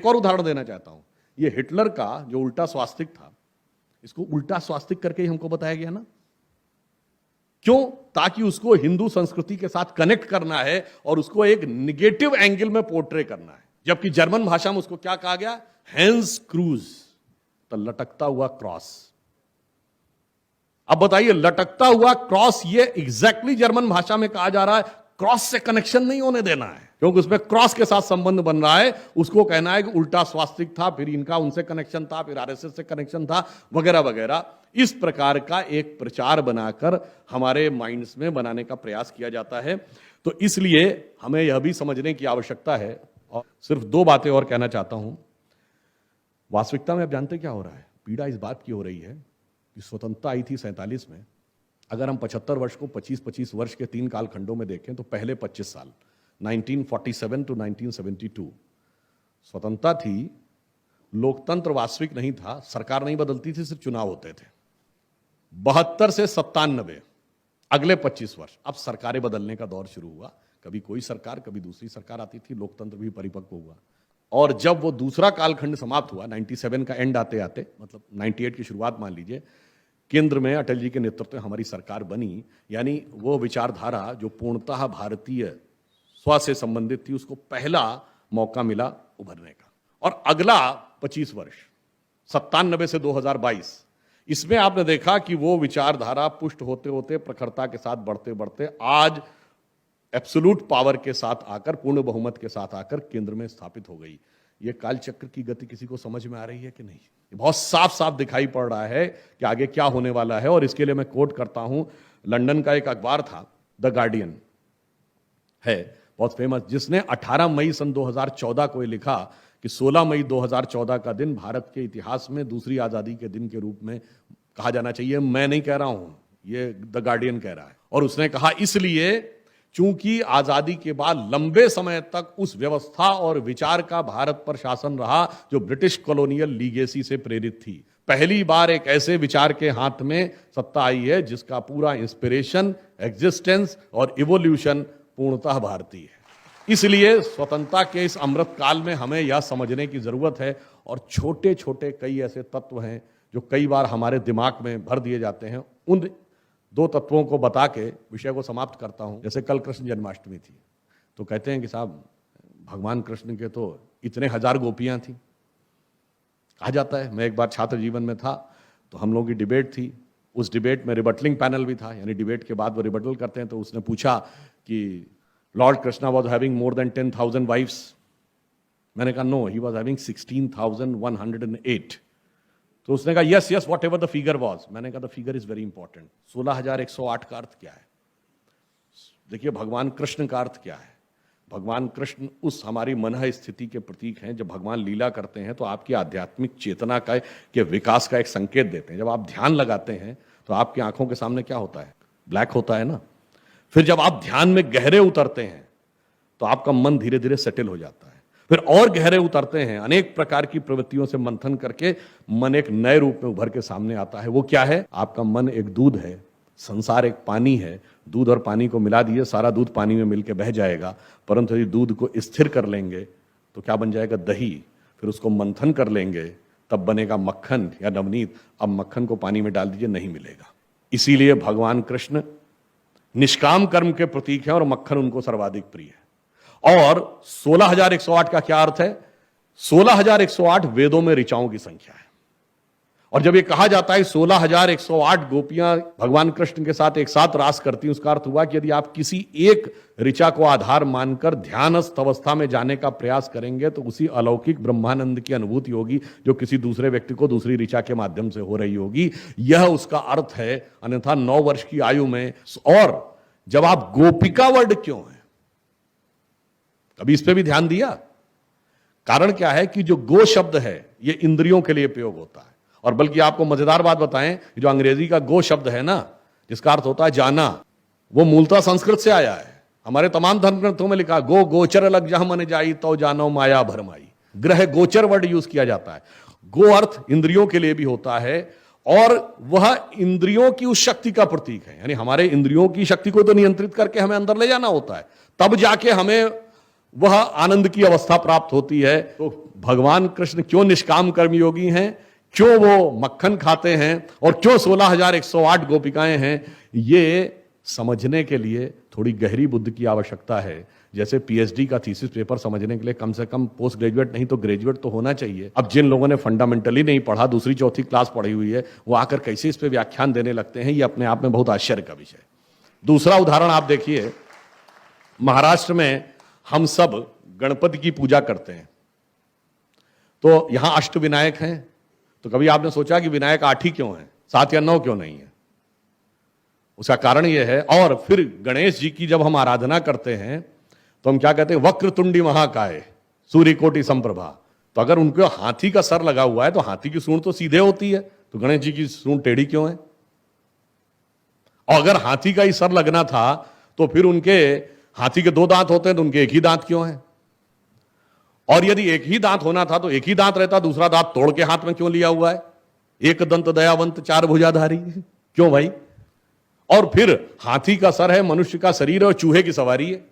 एक और उदाहरण देना चाहता हूं। ये हिटलर का जो उल्टा स्वास्तिक था, इसको उल्टा स्वास्तिक करके ही हमको बताया गया ना। क्यों? ताकि उसको हिंदू संस्कृति के साथ कनेक्ट करना है और उसको एक निगेटिव एंगल में पोर्ट्रे करना है। जबकि जर्मन भाषा में उसको क्या कहा गया? हैंस क्रूज, तो लटकता हुआ क्रॉस। अब बताइए, लटकता हुआ क्रॉस ये एग्जैक्टली जर्मन भाषा में कहा जा रहा है, क्रॉस से कनेक्शन नहीं होने देना है, क्योंकि उसमें क्रॉस के साथ संबंध बन रहा है। उसको कहना है कि उल्टा स्वास्तिक था, फिर इनका उनसे कनेक्शन था, फिर आरएसएस से कनेक्शन था, वगैरह वगैरह। इस प्रकार का एक प्रचार बनाकर हमारे माइंड्स में बनाने का प्रयास किया जाता है। तो इसलिए हमें यह भी समझने की आवश्यकता है। और सिर्फ दो बातें और कहना चाहता हूं। वास्तविकता में आप जानते क्या हो रहा है? पीड़ा इस बात की हो रही है कि स्वतंत्रता आई थी 47 में। अगर हम 75 वर्ष को 25-25 वर्ष के 3 कालखंडों में देखें तो पहले 25 साल 1947 टू 1972 स्वतंत्रता थी, लोकतंत्र वास्तविक नहीं था, सरकार नहीं बदलती थी, सिर्फ चुनाव होते थे। 72 से 97 अगले 25 वर्ष अब सरकारें बदलने का दौर शुरू हुआ। कभी कोई सरकार, कभी दूसरी सरकार आती थी, लोकतंत्र भी परिपक्व हुआ। और जब वो दूसरा कालखंड समाप्त हुआ, 97 का एंड आते आते, मतलब 98 की शुरुआत मान लीजिए, केंद्र में अटल जी के नेतृत्व में हमारी सरकार बनी। यानी वो विचारधारा जो पूर्णतः भारतीय स्व से संबंधित थी, उसको पहला मौका मिला उभरने का। और अगला 25 वर्ष 97 से 2022, इसमें आपने देखा कि वो विचारधारा पुष्ट होते होते, प्रखरता के साथ बढ़ते बढ़ते आज एब्सोल्यूट पावर के साथ आकर, पूर्ण बहुमत के साथ आकर केंद्र में स्थापित हो गई। ये कालचक्र की गति किसी को समझ में आ रही है कि नहीं? ये बहुत साफ साफ दिखाई पड़ रहा है कि आगे क्या होने वाला है। और इसके लिए मैं कोट करता हूं, लंदन का एक अखबार था, द गार्डियन है, बहुत फेमस, जिसने 18 मई सन 2014 को लिखा कि 16 मई 2014 का दिन भारत के इतिहास में दूसरी आजादी के दिन के रूप में कहा जाना चाहिए। मैं नहीं कह रहा हूं, ये द गार्डियन कह रहा है। और उसने कहा इसलिए चूंकि आजादी के बाद लंबे समय तक उस व्यवस्था और विचार का भारत पर शासन रहा जो ब्रिटिश कॉलोनियल लीगेसी से प्रेरित थी। पहली बार एक ऐसे विचार के हाथ में सत्ता आई है जिसका पूरा इंस्पिरेशन, एग्जिस्टेंस और इवोल्यूशन पूर्णतः भारतीय है। इसलिए स्वतंत्रता के इस अमृत काल में हमें यह समझने की जरूरत है। और छोटे छोटे कई ऐसे तत्व हैं जो कई बार हमारे दिमाग में भर दिए जाते हैं। उन दो तत्वों को बता के विषय को समाप्त करता हूं। जैसे कल कृष्ण जन्माष्टमी थी, तो कहते हैं कि साहब भगवान कृष्ण के तो इतने हजार गोपियां थी। कहा जाता है, मैं एक बार छात्र जीवन में था तो हम लोगों की डिबेट थी। उस डिबेट में रिबटलिंग पैनल भी था, यानी डिबेट के बाद वो रिबटल करते हैं। तो उसने पूछा कि lord Krishna was having more than 10,000 wifes. मैंने कहा नो, ही वॉज हैविंग 16,108। तो उसने कहा yes yes what ever the figure was. मैंने कहा the figure is very important. 16,108 का अर्थ क्या है? देखिए, भगवान कृष्ण का अर्थ क्या है? भगवान कृष्ण उस हमारी मनः स्थिति के प्रतीक हैं। जब भगवान लीला करते हैं तो आपकी आध्यात्मिक चेतना का के विकास का एक संकेत देते हैं। जब आप ध्यान लगाते हैं तो आपकी आंखों के सामने क्या होता है? ब्लैक होता है ना। फिर जब आप ध्यान में गहरे उतरते हैं तो आपका मन धीरे धीरे सेटल हो जाता है। फिर और गहरे उतरते हैं, अनेक प्रकार की प्रवृत्तियों से मंथन करके मन एक नए रूप में उभर के सामने आता है। वो क्या है? आपका मन एक दूध है, संसार एक पानी है। दूध और पानी को मिला दीजिए, सारा दूध पानी में मिलकर बह जाएगा। परंतु यदि दूध को स्थिर कर लेंगे तो क्या बन जाएगा? दही। फिर उसको मंथन कर लेंगे तब बनेगा मक्खन या नवनीत। अब मक्खन को पानी में डाल दीजिए, नहीं मिलेगा। इसीलिए भगवान कृष्ण निष्काम कर्म के प्रतीक हैं और मक्खन उनको सर्वाधिक प्रिय है। और 16,108 का क्या अर्थ है? 16,108 वेदों में ऋचाओं की संख्या है। और जब ये कहा जाता है 16,108 गोपियां भगवान कृष्ण के साथ एक साथ रास करती हैं, उसका अर्थ हुआ कि यदि आप किसी एक ऋचा को आधार मानकर ध्यानस्थ अवस्था में जाने का प्रयास करेंगे तो उसी अलौकिक ब्रह्मानंद की अनुभूति होगी जो किसी दूसरे व्यक्ति को दूसरी ऋचा के माध्यम से हो रही होगी। यह उसका अर्थ है। अन्यथा 9 वर्ष की आयु में। और जब आप गोपिका वर्ड क्यों है, कभी इस पे भी ध्यान दिया? कारण क्या है कि जो गो शब्द है ये इंद्रियों के लिए प्रयोग होता है। और बल्कि आपको मजेदार बात बताएं, जो अंग्रेजी का गो शब्द है ना, जिसका अर्थ होता है जाना, वो मूलतः संस्कृत से आया है। हमारे तमाम धर्म ग्रंथों में लिखा गो गोचर लग जहां मन जाई तो जानो माया भरमाई। ग्रह गोचर वर्ड यूज किया जाता है। गो अर्थ इंद्रियों के लिए भी होता है और वह इंद्रियों की उस शक्ति का प्रतीक है। यानी हमारे इंद्रियों की शक्ति को तो नियंत्रित करके हमें अंदर ले जाना होता है, तब जाके हमें वह आनंद की अवस्था प्राप्त होती है। तो भगवान कृष्ण क्यों निष्काम कर्मयोगी हैं, क्यों वो मक्खन खाते हैं और क्यों 16,108 गोपिकाएं हैं, ये समझने के लिए थोड़ी गहरी बुद्धि की आवश्यकता है। जैसे पीएचडी का थीसिस पेपर समझने के लिए कम से कम पोस्ट ग्रेजुएट नहीं तो ग्रेजुएट तो होना चाहिए। अब जिन लोगों ने फंडामेंटली नहीं पढ़ा, दूसरी चौथी क्लास पढ़ी हुई है, वो आकर कैसे इस पे व्याख्यान देने लगते हैं, ये अपने आप में बहुत आश्चर्य का विषय। दूसरा उदाहरण आप देखिए, महाराष्ट्र में हम सब गणपति की पूजा करते हैं, तो यहां अष्टविनायक हैं, तो कभी आपने सोचा कि विनायक 8 ही क्यों हैं, 7 या 9 क्यों नहीं है? उसका कारण यह है। और फिर गणेश जी की जब हम आराधना करते हैं तो हम क्या कहते हैं, वक्रतुंडी महाकाय सूर्यकोटि संप्रभा। तो अगर उनको हाथी का सर लगा हुआ है तो हाथी की सूंड तो सीधे होती है, तो गणेश जी की सूंड टेढ़ी क्यों है? और अगर हाथी का ही सर लगना था तो फिर उनके हाथी के 2 दांत होते हैं, तो उनके एक ही दांत क्यों है? और यदि एक ही दांत होना था तो एक ही दांत रहता, दूसरा दांत तोड़ के हाथ में क्यों लिया हुआ है? एक दंत दयावंत 4 भुजाधारी, क्यों भाई? और फिर हाथी का सर है, मनुष्य का शरीर और चूहे की सवारी है।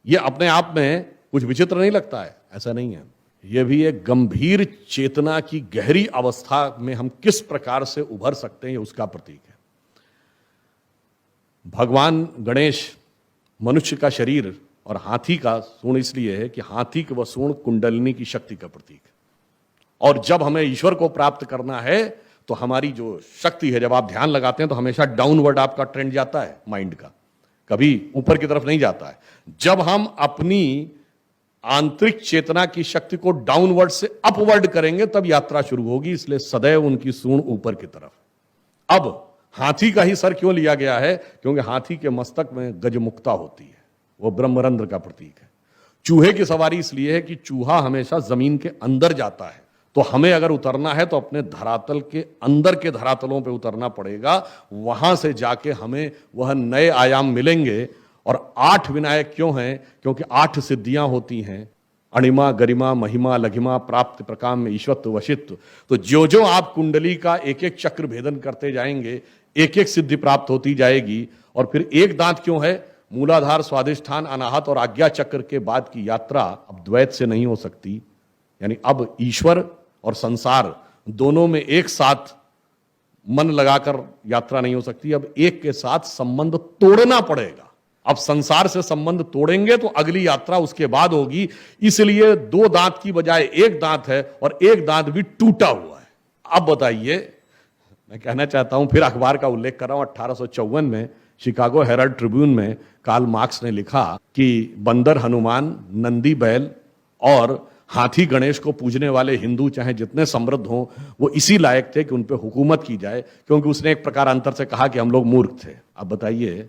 यह अपने आप में कुछ विचित्र नहीं लगता है? ऐसा नहीं है। यह भी एक गंभीर चेतना की गहरी अवस्था में हम किस प्रकार से उभर सकते हैं, उसका प्रतीक है। भगवान गणेश मनुष्य का शरीर और हाथी का सूंड इसलिए है कि हाथी की वह सूंड कुंडलिनी की शक्ति का प्रतीक है। और जब हमें ईश्वर को प्राप्त करना है तो हमारी जो शक्ति है, जब आप ध्यान लगाते हैं तो हमेशा डाउनवर्ड आपका ट्रेंड जाता है माइंड का, कभी ऊपर की तरफ नहीं जाता है। जब हम अपनी आंतरिक चेतना की शक्ति को डाउनवर्ड से अपवर्ड करेंगे तब यात्रा शुरू होगी। इसलिए सदैव उनकी सूंड ऊपर की तरफ। अब हाथी का ही सर क्यों लिया गया है? क्योंकि हाथी के मस्तक में गजमुक्ता होती है, वो ब्रह्मरंध्र का प्रतीक है। चूहे की सवारी इसलिए है कि चूहा हमेशा जमीन के अंदर जाता है, तो हमें अगर उतरना है तो अपने धरातल के अंदर के धरातलों पे उतरना पड़ेगा, वहां से जाके हमें वह नए आयाम मिलेंगे। और 8 विनायक क्यों हैं? क्योंकि 8 सिद्धियां होती हैं, अणिमा, गरिमा, महिमा, लघिमा, प्राप्त, प्रकाम में ईश्वत्व, वशित्व। तो जो जो आप कुंडली का एक एक चक्र भेदन करते जाएंगे, एक एक सिद्धि प्राप्त होती जाएगी। और फिर एक दांत क्यों है? मूलाधार, स्वाधिष्ठान, अनाहत और आज्ञा चक्र के बाद की यात्रा अब द्वैत से नहीं हो सकती। यानी अब ईश्वर और संसार दोनों में एक साथ मन लगाकर यात्रा नहीं हो सकती। अब एक के साथ संबंध तोड़ना पड़ेगा। अब संसार से संबंध तोड़ेंगे तो अगली यात्रा उसके बाद होगी। इसलिए 2 दांत की बजाय 1 दांत है और 1 दांत भी टूटा हुआ है। अब बताइए, मैं कहना चाहता हूं, फिर अखबार का उल्लेख कर रहा हूं, 1854 में शिकागो हेराल्ड ट्रिब्यून में कार्ल मार्क्स ने लिखा कि बंदर हनुमान, नंदी बैल और हाथी गणेश को पूजने वाले हिंदू चाहे जितने समृद्ध हों, वो इसी लायक थे कि उन पे हुकूमत की जाए, क्योंकि उसने एक प्रकार अंतर से कहा कि हम लोग मूर्ख थे। अब बताइए,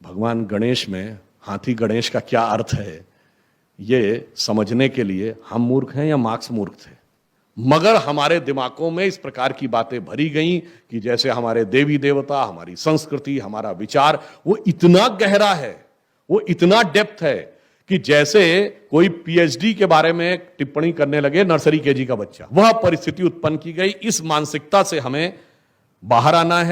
भगवान गणेश में हाथी गणेश का क्या अर्थ है, ये समझने के लिए हम मूर्ख हैं या मार्क्स मूर्ख थे? मगर हमारे दिमागों में इस प्रकार की बातें भरी गई कि जैसे हमारे देवी देवता, हमारी संस्कृति, हमारा विचार वो इतना गहरा है, वो इतना डेप्थ है कि जैसे कोई पीएचडी के बारे में टिप्पणी करने लगे नर्सरी केजी का बच्चा। वह परिस्थिति उत्पन्न की गई। इस मानसिकता से हमें बाहर आना है।